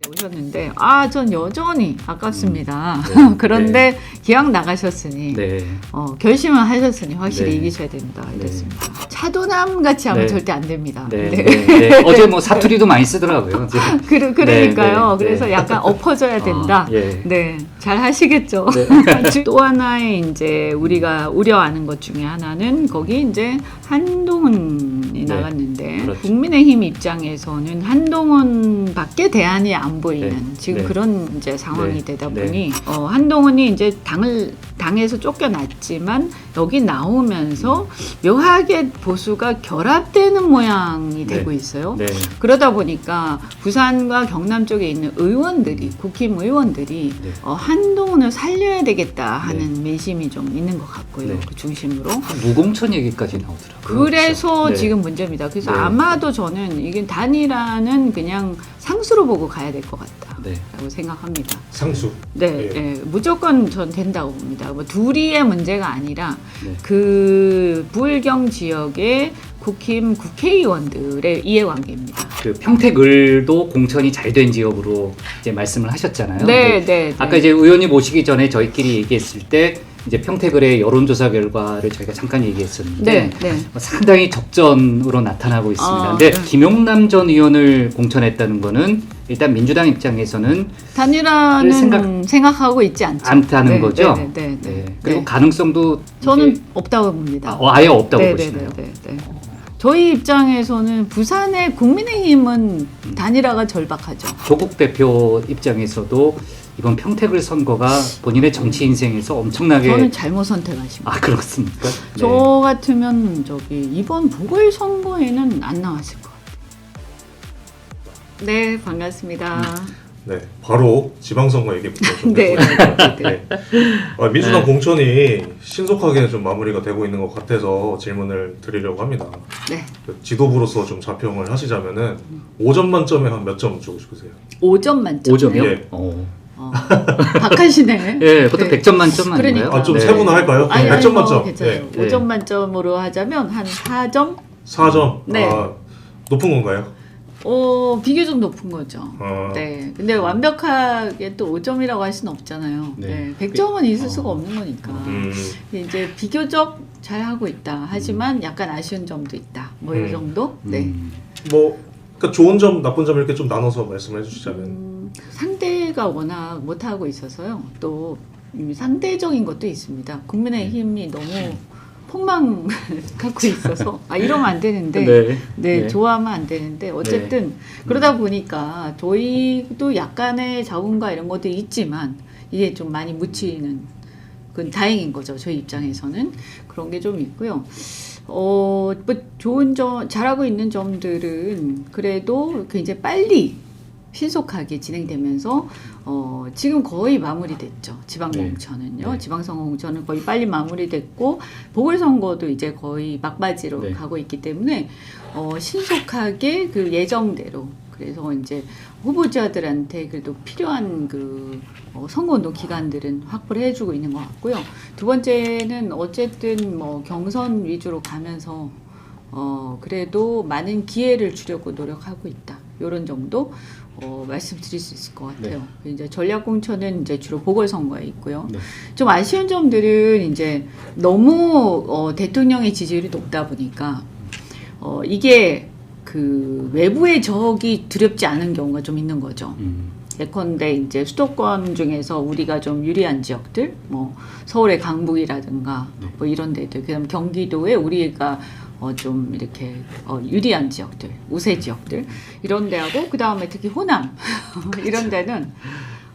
오셨는데 전 여전히 아깝습니다. 네. 그런데 기왕 나가셨으니 네. 결심을 하셨으니 확실히 네. 이기셔야 된다 네. 이랬습니다. 차도남 같이 하면 네. 절대 안 됩니다. 네. 네. 네. 네. 어제 뭐 사투리도 많이 쓰더라고요. 그러니까요. 네. 네. 그래서 약간 엎어져야 된다. 예. 네, 잘 하시겠죠. 네. 또 하나의 이제 우리가 우려하는 것 중에 하나는 거기 이제 한동훈이 나갔는데 그렇죠. 국민의힘 입장에서는 한동훈밖에 대안이 안 보이는 네. 지금 네. 그런 이제 상황이 네. 되다 네. 보니 한동훈이 이제 당에서 쫓겨났지만 여기 나오면서 묘하게 보수가 결합되는 모양이 네. 되고 있어요. 네. 그러다 보니까 부산과 경남 쪽에 있는 의원들이 국힘 의원들이 네. 한동훈을 살려야 되겠다 하는 민심이 좀 있는 것 같고요. 네. 그 중심으로. 무공천 얘기까지 나오더라고요. 그래서 네. 지금 문제입니다. 그래서 네. 아마도 저는 이게 단일화는 그냥 상수로 보고 가야 될 것 같다라고 네. 생각합니다. 상수. 네, 예. 네, 무조건 전 된다고 봅니다. 뭐 둘이의 문제가 아니라 네. 그 부울경 지역의 국힘 국회의원들의 이해관계입니다. 그 평택을도 공천이 잘 된 지역으로 이제 말씀을 하셨잖아요. 네, 근데 네. 아까 네. 이제 의원님 오시기 전에 저희끼리 얘기했을 때 이제 평택을의 여론조사 결과를 저희가 잠깐 얘기했었는데 네, 네. 상당히 적전으로 나타나고 있습니다. 근데 네. 김용남 전 의원을 공천했다는 거는 일단 민주당 입장에서는 단일화는 생각하고 있지 않다는 않다는 거죠. 네, 네, 네, 네. 네. 그리고 네. 가능성도 저는 이게 없다고 봅니다. 아예 없다고 네, 보시나요? 네, 네, 네, 네. 저희 입장에서는 부산의 국민의힘은 단일화가 절박하죠. 조국 대표 입장에서도 이번 평택을 선거가 본인의 정치 인생에서 엄청나게 저는 잘못 선택하십니다. 그렇습니까? 저 같으면 이번 보궐선거에는 안 나왔을 것 같아요. 네, 반갑습니다. 네, 바로 지방선거 얘기부터 좀 네, 해보겠습니다. 네, 네. 민주당 네. 공천이 신속하게 좀 마무리가 되고 있는 것 같아서 질문을 드리려고 합니다. 네. 그 지도부로서 좀 자평을 하시자면은 5점 만점에 한 몇 점 주고 싶으세요? 5점 만점. 5점이요? 예. 박하시네. 예, 보통 네. 100점 만점 아닌가요? 그러니까. 좀 네. 세분화할까요? 아니, 100점 만점. 괜찮아요. 네. 5점 만점으로 하자면 한 4점? 4점. 네. 높은 건가요? 비교적 높은 거죠. 아. 네. 근데 완벽하게 또 5점이라고 할 수는 없잖아요. 네. 네. 100점은 있을 수가 없는 거니까. 이제 비교적 잘 하고 있다. 하지만 약간 아쉬운 점도 있다. 뭐 이 정도? 네. 뭐 그러니까 좋은 점, 나쁜 점 이렇게 좀 나눠서 말씀해 주시자면. 상대가 워낙 못하고 있어서요. 또 상대적인 것도 있습니다. 국민의힘이 너무 폭망 갖고 있어서 이러면 안 되는데 네. 네, 네. 좋아하면 안 되는데 어쨌든 그러다 보니까 저희도 약간의 자본과 이런 것도 있지만 이게 좀 많이 묻히는 그건 다행인 거죠. 저희 입장에서는 그런 게 좀 있고요. 뭐 좋은 점, 잘하고 있는 점들은 그래도 굉장히 빨리 신속하게 진행되면서 지금 거의 마무리됐죠. 지방공천은요. 네. 지방선거 공천은 거의 빨리 마무리됐고 보궐선거도 이제 거의 막바지로 네. 가고 있기 때문에 신속하게 그 예정대로 그래서 이제 후보자들한테 그래도 필요한 그 선거운동 기간들은 확보를 해주고 있는 것 같고요. 두 번째는 어쨌든 뭐 경선 위주로 가면서 그래도 많은 기회를 주려고 노력하고 있다. 이런 정도 말씀드릴 수 있을 것 같아요. 이제 전략공천은 이제 주로 보궐선거에 있고요. 네. 좀 아쉬운 점들은 이제 너무 대통령의 지지율이 높다 보니까 이게 그 외부의 적이 두렵지 않은 경우가 좀 있는 거죠. 예컨대 이제 수도권 중에서 우리가 좀 유리한 지역들, 뭐 서울의 강북이라든가 뭐 이런 데들, 그다음 경기도에 우리가 좀 이렇게 유리한 지역들, 우세 지역들 이런 데하고 그 다음에 특히 호남 이런 데는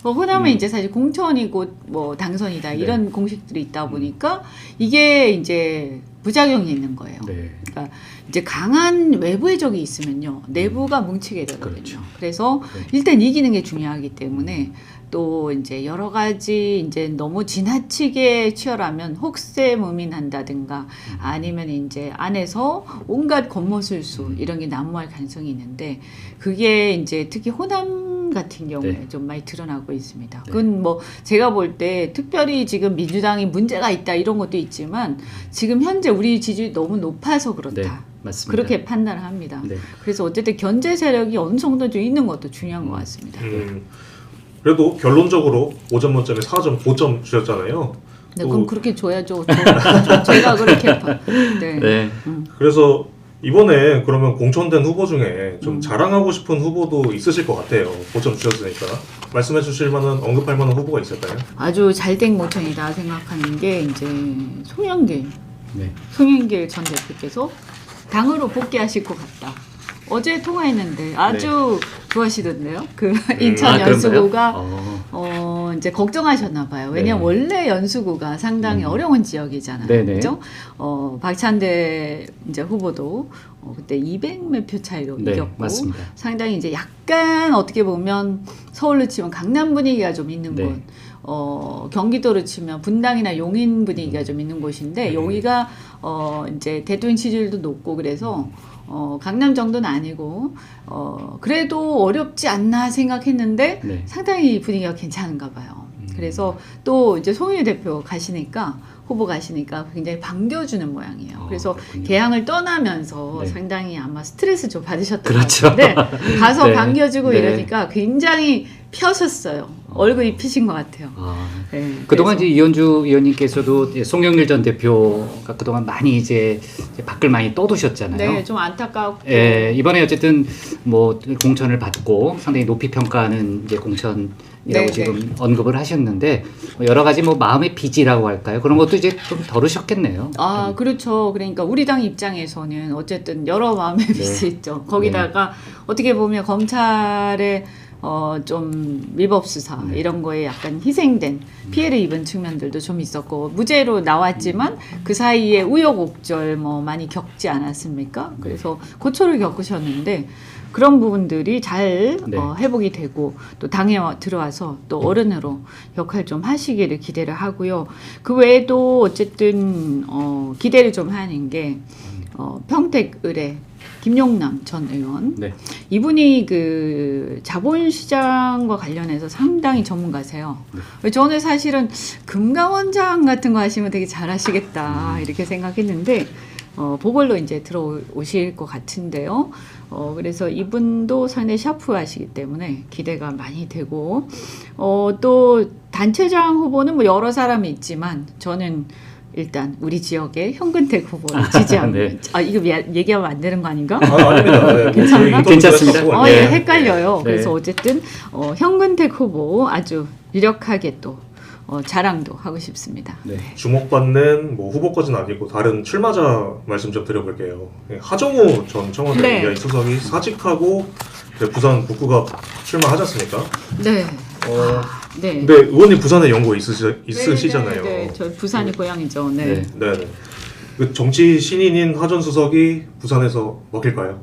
호남은 이제 사실 공천이 곧 뭐 당선이다 이런 공식들이 있다 보니까 이게 이제 부작용이 있는 거예요. 네. 그러니까 이제 강한 외부의 적이 있으면요 내부가 뭉치게 되거든요. 그렇죠. 그래서 일단 이기는 게 중요하기 때문에 또 이제 여러 가지 이제 너무 지나치게 치열하면 혹세무민한다든가 아니면 이제 안에서 온갖 겉모술수 이런 게 난무할 가능성이 있는데 그게 이제 특히 호남 같은 경우에 네. 좀 많이 드러나고 있습니다. 그건 뭐 제가 볼 때 특별히 지금 민주당이 문제가 있다 이런 것도 있지만 지금 현재 우리 지지율이 너무 높아서 그렇다. 맞습니다. 그렇게 판단을 합니다. 네. 그래서 어쨌든 견제 세력이 어느 정도 좀 있는 것도 중요한 것 같습니다. 그래도 결론적으로 5점 만점에 4점, 5점 주셨잖아요. 네, 또- 그럼 그렇게 줘야죠. 제가 그렇게 네. 네. 그래서 이번에 그러면 공천된 후보 중에 좀 자랑하고 싶은 후보도 있으실 것 같아요. 5점 주셨으니까 말씀해 주실 만한 언급할 만한 후보가 있을까요? 아주 잘된 모천이다 생각하는 게 이제 송영길 네. 전 대표께서 당으로 복귀하실 것 같다. 어제 통화했는데 아주 좋아하시던데요. 그 인천 그런가요? 연수구가 이제 걱정하셨나 봐요. 왜냐면 네. 원래 연수구가 상당히 어려운 지역이잖아요. 네네. 그죠? 박찬대 이제 후보도 그때 200몇 표 차이로 네, 이겼고 맞습니다. 상당히 이제 약간 어떻게 보면 서울로 치면 강남 분위기가 좀 있는 네. 곳, 경기도로 치면 분당이나 용인 분위기가 좀 있는 곳인데 여기가 이제 대통령 지지율도 높고 그래서 강남 정도는 아니고 그래도 어렵지 않나 생각했는데 네. 상당히 분위기가 괜찮은가 봐요. 그래서 또 이제 송영길 대표 후보 가시니까 굉장히 반겨주는 모양이에요. 그래서 그렇군요. 개항을 떠나면서 네. 상당히 아마 스트레스 좀 받으셨던 그렇죠. 것 같은데 가서 네. 반겨주고 네. 이러니까 굉장히 펴셨어요. 얼굴이 피신 것 같아요. 네, 그동안 그래서- 이제 이현주 의원님께서도 송영길 전 대표가 그동안 많이 이제 밖을 많이 떠두셨잖아요. 네, 좀 안타깝고 예, 이번에 어쨌든 뭐 공천을 받고 상당히 높이 평가하는 이제 공천이라고 네, 지금 언급을 하셨는데 뭐 여러 가지 뭐 마음의 빚이라고 할까요? 그런 것도 이제 좀 덜으셨겠네요. 그렇죠. 그러니까 우리 당 입장에서는 어쨌든 여러 마음의 네. 빚이 있죠. 거기다가 어떻게 보면 검찰의 좀 위법 수사 이런 거에 약간 희생된 피해를 입은 측면들도 좀 있었고 무죄로 나왔지만 그 사이에 우여곡절 뭐 많이 겪지 않았습니까? 그래서 고초를 겪으셨는데 그런 부분들이 잘 네. 회복이 되고 또 당에 들어와서 또 어른으로 역할 좀 하시기를 기대를 하고요. 그 외에도 어쨌든 기대를 좀 하는 게 평택 의뢰 김용남 전 의원 네. 이분이 그 자본시장과 관련해서 상당히 전문가세요. 저는 사실은 금강원장 같은 거 하시면 되게 잘하시겠다 이렇게 생각했는데 보궐로 이제 들어오실 것 같은데요. 그래서 이분도 상당히 샤프하시기 때문에 기대가 많이 되고 또 단체장 후보는 뭐 여러 사람이 있지만 저는 일단 우리 지역의 현근택 후보를 지지합니다. 네. 이거 얘기하면 안 되는 거 아닌가? 아닙니다. 네, 괜찮나? 저희 인터뷰도 괜찮습니다. 했었고, 예, 네. 헷갈려요. 네. 그래서 어쨌든 현근택 후보 아주 유력하게 또 자랑도 하고 싶습니다. 네. 주목받는 뭐 후보까지는 아니고 다른 출마자 말씀 좀 드려볼게요. 하정우 전 청와대 네. EI 수석이 사직하고 부산 북구가 출마하지 않습니까? 네. 네. 근데 의원님 부산에 연고 있으시잖아요. 네, 저 부산이 고향이죠. 네. 네. 네. 그 정치 신인인 하 전 수석이 부산에서 먹힐까요?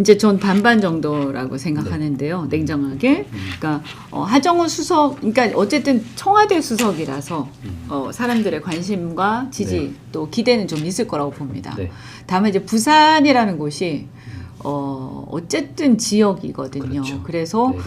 이제 전 반반 정도라고 생각하는데요. 냉정하게. 그러니까 하정우 수석, 그러니까 어쨌든 청와대 수석이라서 사람들의 관심과 지지 네. 또 기대는 좀 있을 거라고 봅니다. 네. 다만 이제 부산이라는 곳이 어쨌든 지역이거든요. 그렇죠. 그래서 네.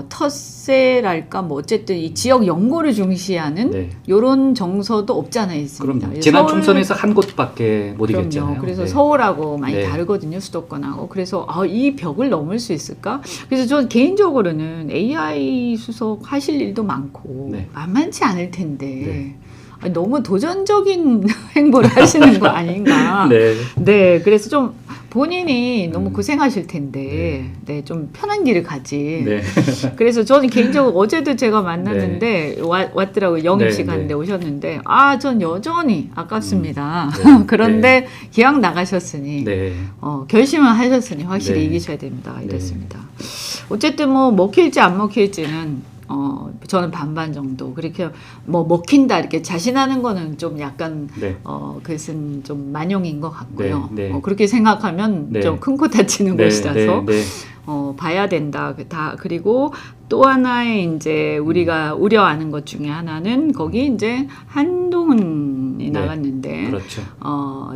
텃세랄까 뭐 어쨌든 이 지역 연고를 중시하는 네. 요런 정서도 없지 않아 있습니다. 그럼 지난 서울- 총선에서 한 곳밖에 못 그럼요. 이겼잖아요. 그래서 네. 서울하고 많이 네. 다르거든요, 수도권하고. 그래서 이 벽을 넘을 수 있을까? 그래서 저는 개인적으로는 AI 수석 하실 일도 많고 네. 만만치 않을 텐데 네. 너무 도전적인 행보를 하시는 거 아닌가? 네. 네, 그래서 좀 본인이 너무 고생하실 텐데, 네, 좀 편한 길을 가지. 네. 그래서 저는 개인적으로 어제도 제가 만났는데 왔더라고요. 영입식 네, 하는데 네. 오셨는데 전 여전히 아깝습니다. 네. 그런데 기왕 나가셨으니 네. 결심을 하셨으니 확실히 네. 이기셔야 됩니다. 이랬습니다. 어쨌든 뭐 먹힐지 안 먹힐지는 저는 반반 정도 그렇게 뭐 먹힌다 이렇게 자신하는 거는 좀 약간 네. 그것은 좀 만용인 것 같고요. 네, 네. 그렇게 생각하면 네. 좀 큰 코 다치는 네. 곳이라서 네. 봐야 된다. 그리고 또 하나의 이제 우리가 우려하는 것 중에 하나는 거기 이제 한동훈이 나갔는데 그렇죠.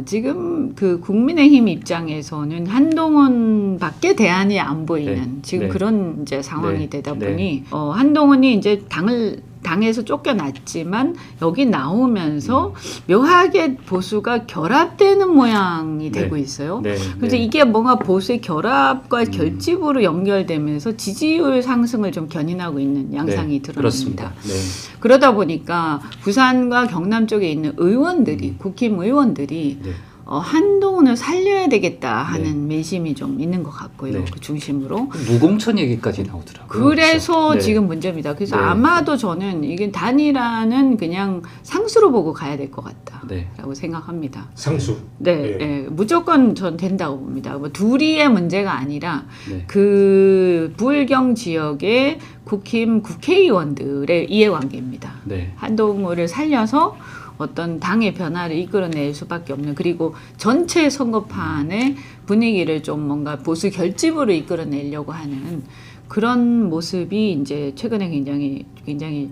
지금 그 국민의힘 입장에서는 한동훈밖에 대안이 안 보이는 네. 지금 네. 그런 이제 상황이 네. 되다 네. 보니 한동훈이 이제 당을 당에서 쫓겨났지만 여기 나오면서 묘하게 보수가 결합되는 모양이 네. 되고 있어요. 네. 그래서 네. 이게 뭔가 보수의 결합과 결집으로 연결되면서 지지율 상승을 좀 견인하고 있는 양상이 네. 드러납니다. 그렇습니다. 네. 그러다 보니까 부산과 경남 쪽에 있는 의원들이 국힘 의원들이 네. 한동훈을 살려야 되겠다 하는 민심이 좀 있는 것 같고요. 네. 그 중심으로. 무공천 얘기까지 나오더라고요. 그래서 네. 지금 문제입니다. 그래서 네. 아마도 저는 이게 단일화는 그냥 상수로 보고 가야 될 것 같다라고 네. 생각합니다. 상수. 네, 예. 예, 무조건 전 된다고 봅니다. 뭐 둘이의 문제가 아니라 네. 그 부울경 지역의 국힘 국회의원들의 이해관계입니다. 네. 한동훈을 살려서 어떤 당의 변화를 이끌어낼 수밖에 없는, 그리고 전체 선거판의 분위기를 좀 뭔가 보수 결집으로 이끌어내려고 하는 그런 모습이 이제 최근에 굉장히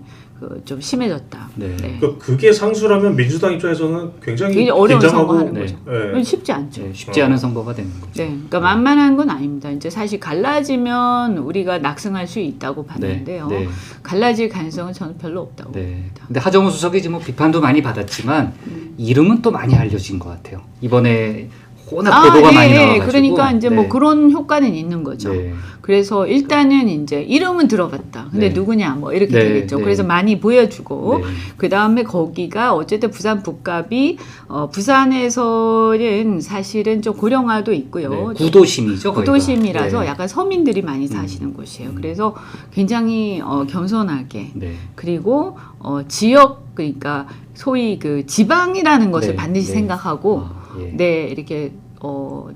좀 심해졌다. 네. 그게 상수라면 민주당 입장에서는 굉장히 어려운 긴장하고 선거하는 네. 거죠. 예. 쉽지 않죠. 네, 쉽지 않은 선거가 되는 거죠. 네, 그러니까 만만한 건 아닙니다. 이제 사실 갈라지면 우리가 낙승할 수 있다고 봤는데요. 네. 갈라질 가능성은 저는 별로 없다고 네. 봅니다. 근데 하정우 수석이 지금 뭐 비판도 많이 받았지만 이름은 또 많이 알려진 것 같아요. 이번에 워낙 보도가 많이 나와가지고. 그러니까 이제 네. 뭐 그런 효과는 있는 거죠. 네. 그래서 일단은 이제 이름은 들어봤다. 근데 네. 누구냐 뭐 이렇게 네, 되겠죠. 네. 그래서 많이 보여주고 네. 그 다음에 거기가 어쨌든 부산 북갑이 부산에서는 사실은 좀 고령화도 있고요. 네. 구도심이죠. 거기가. 구도심이라서 네. 약간 서민들이 많이 사시는 곳이에요. 그래서 굉장히 겸손하게 네. 그리고 지역, 그러니까 소위 그 지방이라는 것을 네, 반드시 네. 생각하고 예. 네, 이렇게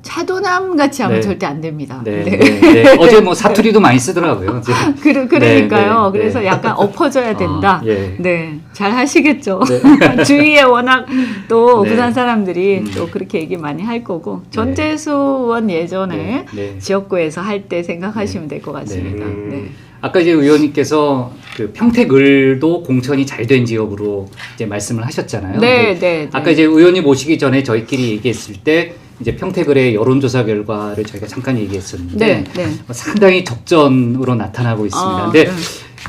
차도남 같이 하면 네. 절대 안 됩니다. 네. 네. 네. 네. 어제 뭐 사투리도 많이 쓰더라고요. 그러니까요. 네, 네, 그래서 네. 약간 엎어져야 된다. 예. 네, 잘 하시겠죠. 네. 주위에 워낙 또 네. 부산 사람들이 또 그렇게 얘기 많이 할 거고 전재수 의원 예전에 네. 네. 지역구에서 할 때 생각하시면 될 것 같습니다. 네. 네. 아까 이제 의원님께서 그 평택을도 공천이 잘 된 지역으로 이제 말씀을 하셨잖아요. 네, 네. 아까 이제 의원님 오시기 전에 저희끼리 얘기했을 때 이제 평택을의 여론조사 결과를 저희가 잠깐 얘기했었는데 네, 네. 상당히 적전으로 나타나고 있습니다. 근데 네.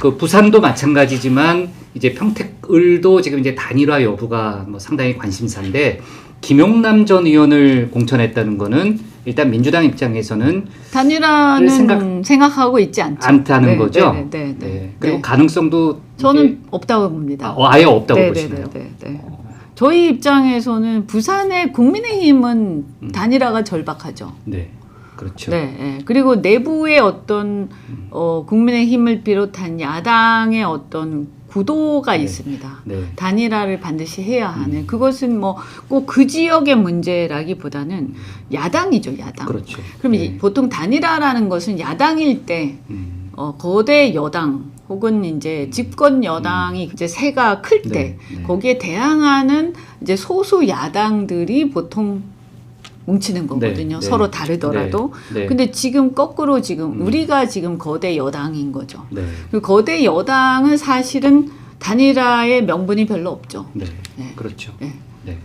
그 부산도 마찬가지지만 이제 평택을도 지금 이제 단일화 여부가 뭐 상당히 관심사인데 김용남 전 의원을 공천했다는 거는 일단 민주당 입장에서는 단일화는 생각하고 있지 않다는 않다는 거죠. 네. 그리고 네. 가능성도 저는 이게 없다고 봅니다. 아예 없다고 보시나요? 네. 저희 입장에서는 부산의 국민의힘은 단일화가 절박하죠. 네, 그렇죠. 네. 그리고 내부의 어떤 국민의힘을 비롯한 야당의 어떤 구도가 네. 있습니다. 네, 단일화를 반드시 해야 하는, 그것은 뭐 꼭 그 지역의 문제라기보다는 야당이죠, 야당. 그렇죠. 그럼 네. 이제 보통 단일화라는 것은 야당일 때 거대 여당 혹은 이제 집권 여당이 이제 세가 클 때 네. 거기에 대항하는 이제 소수 야당들이 보통 뭉치는 거거든요. 네. 서로 다르더라도. 네. 근데 지금 거꾸로 지금 우리가 지금 거대 여당인 거죠. 네, 그 거대 여당은 사실은 단일화의 명분이 별로 없죠. 네, 네. 그렇죠. 네. 네,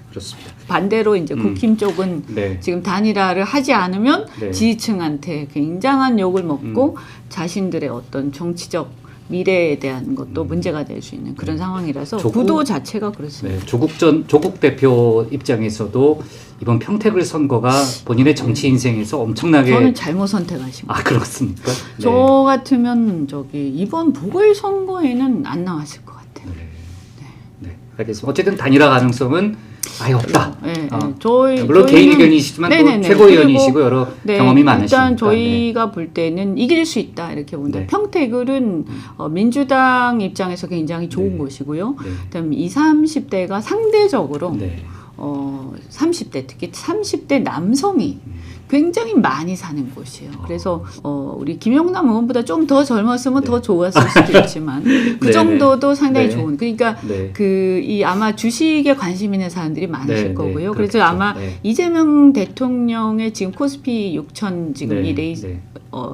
그렇습니다. 반대로 이제 국힘 쪽은 네, 지금 단일화를 하지 않으면 네. 지지층한테 굉장한 욕을 먹고 자신들의 어떤 정치적 미래에 대한 것도 문제가 될 수 있는 그런 상황이라서 구도 자체가 그렇습니다. 네, 조국 대표 입장에서도 이번 평택을 선거가 본인의 정치 인생에서 엄청나게 저는 잘못 선택하신 거예요. 그렇습니까? 네. 저 같으면 이번 보궐선거에는 안 나왔을 것 같아요. 네, 알겠습니다. 어쨌든 단일화 가능성은 아예 없다. 네, 물론 개인 의견이시지만 또 최고위원이시고 여러 경험이 많으시니까. 일단 저희가 볼 때는 이길 수 있다 이렇게 봅니다. 네. 평택을은 민주당 입장에서 굉장히 좋은 곳이고요. 네. 그다음에 20, 30대가 상대적으로 네. 30대 특히 30대 남성이 굉장히 많이 사는 곳이에요. 그래서 우리 김용남 의원보다 좀 더 젊었으면 더 좋았을 수도 있지만 그 네네. 정도도 상당히 네. 좋은. 그러니까 네. 아마 주식에 관심 있는 사람들이 많으실 네, 거고요. 네, 그래서 그렇겠죠. 아마 네. 이재명 대통령의 지금 코스피 6천 지금 네, 이 레이스 네.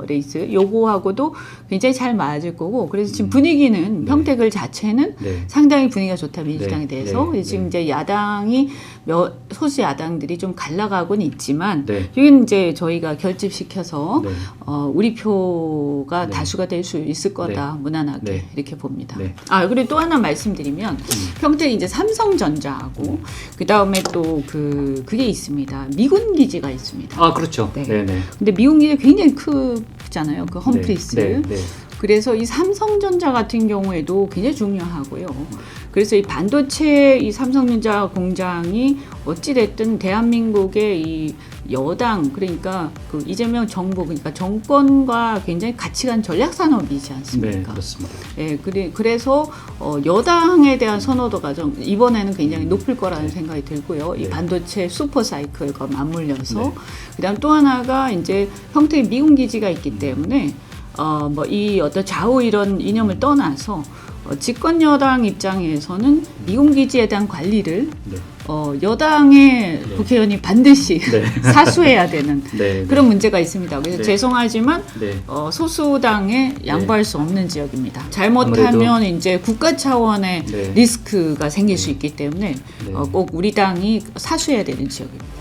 레이스 요거하고도 굉장히 잘 맞을 거고, 그래서 지금 분위기는 평택을 자체는 네. 상당히 분위기가 좋다 민주당에 네, 대해서. 네, 지금 네. 이제 야당이 소수 야당들이 좀 갈라가고는 있지만 네. 여긴 이거는 이제 저희가 결집시켜서 네. 우리 표가 네. 다수가 될 수 있을 거다 무난하게 네. 이렇게 봅니다. 네. 그리고 또 하나 말씀드리면 평택이 이제 삼성전자하고 그 다음에 또 그게 있습니다. 미군 기지가 있습니다. 아, 그렇죠. 네. 네, 네. 근데 미군 기지 굉장히 크잖아요. 그 험프리스. 네, 네, 네. 그래서 이 삼성전자 같은 경우에도 굉장히 중요하고요. 그래서 이 반도체 이 삼성전자 공장이 어찌됐든 대한민국의 이 여당 그러니까 그 이재명 정부 그러니까 정권과 굉장히 같이 간 전략 산업이지 네, 않습니까? 그렇습니다. 예, 그래서 여당에 대한 선호도가 좀 이번에는 굉장히 높을 거라는 생각이 들고요. 이 네. 반도체 슈퍼 사이클과 맞물려서 네. 그다음 또 하나가 이제 평택에 미군 기지가 있기 때문에 뭐 이 어떤 좌우 이런 이념을 떠나서 집권 여당 입장에서는 미군 기지에 대한 관리를 네. 여당의 네. 국회의원이 반드시 네. 사수해야 되는 네, 그런 문제가 있습니다. 그래서 네. 죄송하지만 네. 소수당에 양보할 수 없는 지역입니다. 잘못하면 이제 국가 차원의 네. 리스크가 생길 수 있기 때문에 네. 꼭 우리 당이 사수해야 되는 지역입니다.